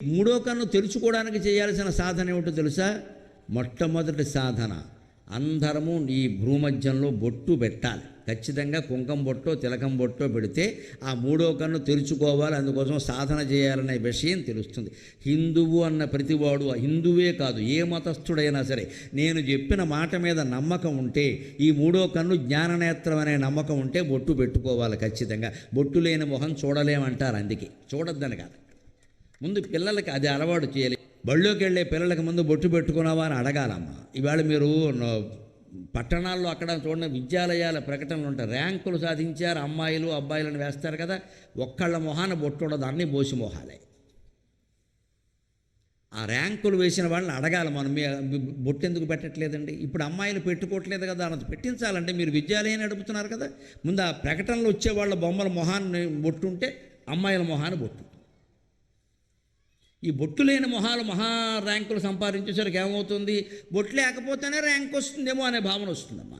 మూడో కన్ను తెరుచుకోవడానికి చేయాల్సిన సాధన ఏమిటో తెలుసా? మొట్టమొదటి సాధన, అందరము ఈ భూమధ్యంలో బొట్టు పెట్టాలి. ఖచ్చితంగా కుంకం బొట్టో తిలకం బొట్టో పెడితే ఆ మూడో కన్ను తెరుచుకోవాలి. అందుకోసం సాధన చేయాలనే విషయం తెలుస్తుంది. హిందువు అన్న ప్రతివాడు, హిందువే కాదు ఏ మతస్థుడైనా సరే, నేను చెప్పిన మాట మీద నమ్మకం ఉంటే, ఈ మూడో కన్ను జ్ఞాననేత్రం అనే నమ్మకం ఉంటే బొట్టు పెట్టుకోవాలి ఖచ్చితంగా. బొట్టు లేని మొహం చూడలేమంటారు, అందుకే చూడొద్దని కాదు. ముందు పిల్లలకి అది అలవాటు చేయాలి. బళ్ళోకి వెళ్ళే పిల్లలకి ముందు బొట్టు పెట్టుకున్నావా అని అడగాలమ్మా. ఇవాళ మీరు పట్టణాల్లో అక్కడ చూడండి, విద్యాలయాల ప్రకటనలు ఉంటాయి. ర్యాంకులు సాధించారు అమ్మాయిలు అబ్బాయిలను వేస్తారు కదా, ఒక్కళ్ళ మొహాన బొట్టు ఉండదు, అన్నీ బోసి మొహాలే. ఆ ర్యాంకులు వేసిన వాళ్ళని అడగాలి మనం, మీ బొట్టు ఎందుకు పెట్టట్లేదండి? ఇప్పుడు అమ్మాయిలు పెట్టుకోవట్లేదు కదా, అన్నది పెట్టించాలంటే మీరు విద్యాలయాన్ని నడుపుతున్నారు కదా. ముందు ఆ ప్రకటనలు వచ్చే వాళ్ళ బొమ్మల మొహాన్ని బొట్టు ఉంటే అమ్మాయిల మొహాన్ని బొట్టు. ఈ బొట్టు లేని మొహాలు మహా ర్యాంకులు సంపాదించేసరికి ఏమవుతుంది? బొట్టు లేకపోతేనే ర్యాంక్ వస్తుందేమో అనే భావన వస్తుందమ్మా.